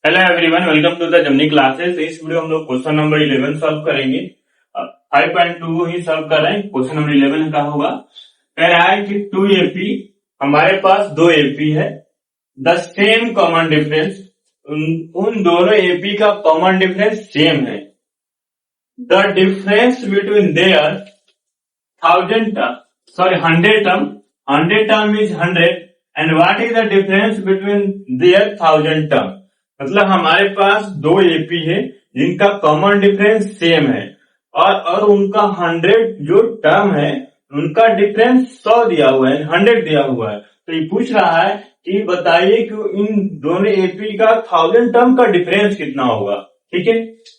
Hello everyone, welcome to the जमनी classes. इस video हम लोग क्वेश्चन नंबर 11 सॉल्व करेंगे। 5.2 ही सॉल्व कर रहे हैं। क्वेश्चन नंबर 11 का होगा। कह रहा है कि 2 एपी, हमारे पास 2 एपी है, द सेम कॉमन डिफरेंस, उन दोनों एपी का कॉमन डिफरेंस सेम है। The difference between their 100 term is 100 and what is the difference between their 1000 term। मतलब हमारे पास 2 एपी है जिनका कॉमन डिफरेंस सेम है और उनका 100 जो टर्म है उनका डिफरेंस 100 दिया हुआ है, 100 दिया हुआ है। तो ये पूछ रहा है कि बताइए कि इन दोनों एपी का 1000 टर्म का डिफरेंस कितना होगा। ठीक है,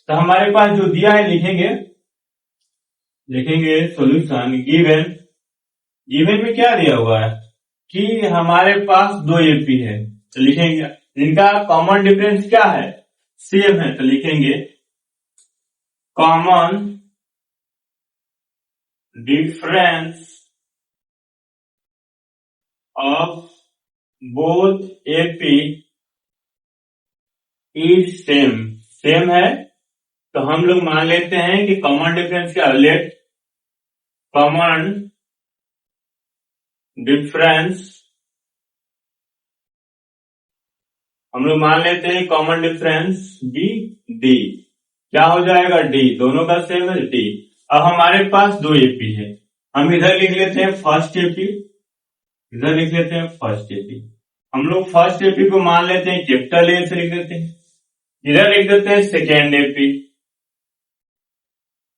तो हमारे पास जो दिया है लिखेंगे सॉल्यूशन। गिवन में क्या दिया हुआ है कि हमारे पास 2 एपी है, तो लिखेंगे इनका कॉमन डिफरेंस क्या है, सेम है। तो लिखेंगे common difference of both AP is same है। तो हम लोग मान लेते हैं कि कॉमन डिफरेंस क्या, लेट कॉमन डिफरेंस, हम लोग मान लेते हैं कॉमन डिफरेंस डी। डी क्या हो जाएगा, डी दोनों का सेम है, डी। अब हमारे पास 2 एपी है, हम इधर लिख लेते हैं फर्स्ट एपी, इधर लिख लेते हैं फर्स्ट एपी। हम लोग फर्स्ट एपी को मान लेते हैं कैपिटल ए से लिख देते हैं, इधर लिख देते हैं सेकेंड एपी,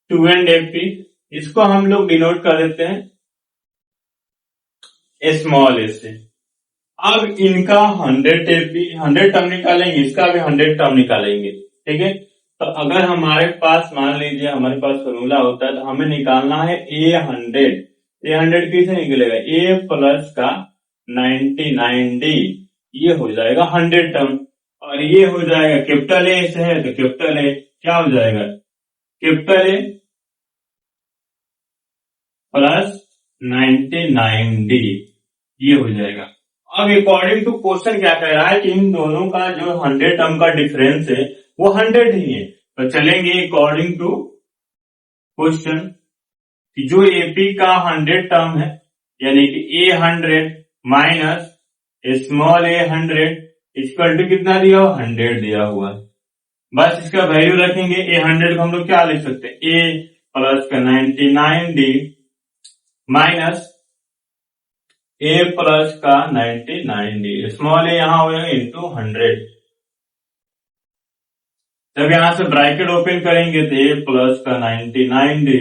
2 एंड एपी, इसको हम लोग डिनोट कर देते हैं स्मॉल ए से। अब इनका 100 टर्म निकालेंगे, इसका भी 100 टर्म निकालेंगे। ठीक है, तो अगर हमारे पास मान लीजिए हमारे पास फॉर्मूला होता है तो हमें निकालना है A100 कैसे निकलेगा, A प्लस का 99D, ये हो जाएगा 100 टर्म। और ये हो जाएगा कैपिटल ए से है तो कैपिटल ए क्या हो जाएगा, कैपिटल ए प्लस 99D, ये हो जाएगा। अब अकॉर्डिंग टू क्वेश्चन क्या कह रहा है कि इन दोनों का जो 100 टर्म का डिफरेंस है वो 100 ही है। तो चलेंगे अकॉर्डिंग टू क्वेश्चन कि जो एपी का 100 टर्म है यानी कि A100 minus small A100 equal to कितना दिया हुआ, 100 दिया हुआ है। बस इसका वैल्यू रखेंगे। A100 को हम लोग क्या लिख सकते हैं, A प्लस का 99D माइनस A प्लस का 99D, स्मॉल ए यहां होगा इंटू 100। जब यहां से ब्रैकेट ओपन करेंगे तो A प्लस का 99D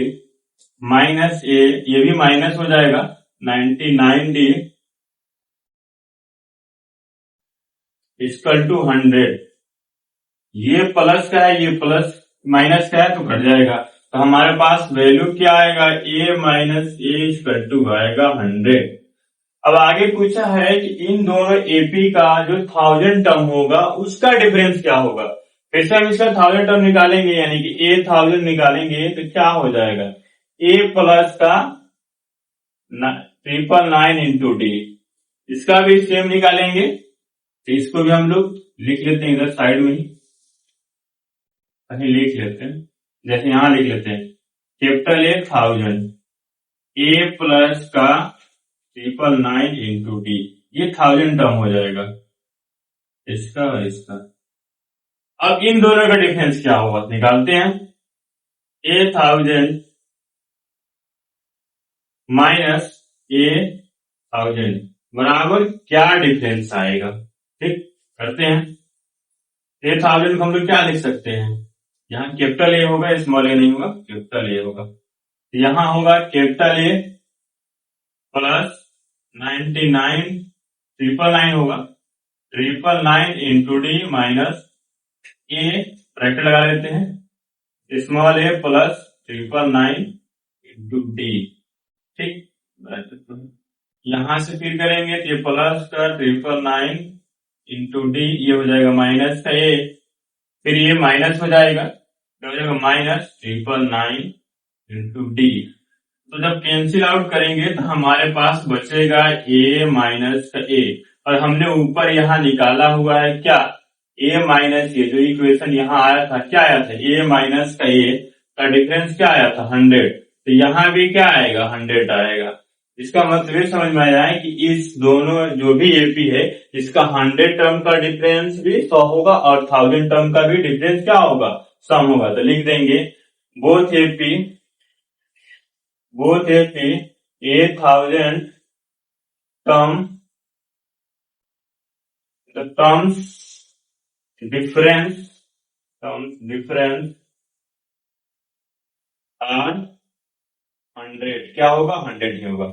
माइनस ए, ये भी माइनस हो जाएगा 99D इक्वल टू 100। ये प्लस का है, ये प्लस माइनस का है तो घट जाएगा। तो हमारे पास वैल्यू क्या आएगा, A minus A equal to आएगा 100। अब आगे पूछा है कि इन दोनों एपी का जो 1000 टर्म होगा उसका डिफरेंस क्या होगा। फिर से हम इसका 1000 टर्म निकालेंगे यानी कि A1000 निकालेंगे तो क्या हो जाएगा, A प्लस का 999 इंटू डी, इसका भी सेम निकालेंगे। तो इसको भी हम लोग लिख लेते हैं इधर साइड में ही, कहीं लिख लेते हैं, जैसे यहां लिख लेते हैं कैपिटल ए 1000, A प्लस का 999 इंटू डी, ये 1000 टर्म हो जाएगा इसका और इसका। अब इन दोनों का डिफरेंस क्या होगा निकालते हैं। A1000 माइनस A1000 बराबर क्या डिफरेंस आएगा। ठीक, करते हैं। A1000 को हम लोग क्या लिख सकते हैं, यहाँ कैपिटल ए होगा, स्मॉल ए नहीं होगा, कैपिटल ए होगा। यहां होगा कैपिटल ए प्लस 99 999 होगा, 999 इंटू डी माइनस ए, ब्रैकेट लगा लेते हैं, स्मॉल ए प्लस 999 इंटू डी। ठीक, यहां से फिर करेंगे तो ये प्लस का 999 इंटू डी, ये हो जाएगा माइनस का ए, फिर ये माइनस हो जाएगा माइनस 999 इंटू डी। तो जब कैंसिल आउट करेंगे तो हमारे पास बचेगा A माइनस का A, और हमने ऊपर यहां निकाला हुआ है क्या, ए माइनस ए, जो इक्वेशन यहाँ आया था क्या आया था, ए माइनस का ए का डिफरेंस क्या आया था 100, तो यहाँ भी क्या आएगा 100 आएगा। इसका मतलब ये समझ में आया है कि इस दोनों जो भी एपी है इसका 100 टर्म का डिफरेंस भी 100 होगा और 1000 टर्म का भी डिफरेंस क्या होगा, सम होगा। तो लिख देंगे both AP 1000 term, the terms difference are 100, क्या होगा 100 ही होगा।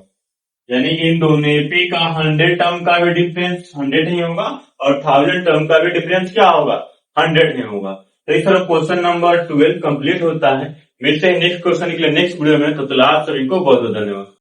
यानी कि इन दोनों एपी का 100 टर्म का भी डिफरेंस 100 ही होगा और 1000 टर्म का भी डिफरेंस क्या होगा 100 ही होगा। तो इस तरह क्वेश्चन नंबर 12 कंप्लीट होता है। मिलते हैं नेक्स्ट क्वेश्चन के लिए नेक्स्ट वीडियो में। तो आप सभी को बहुत बहुत धन्यवाद।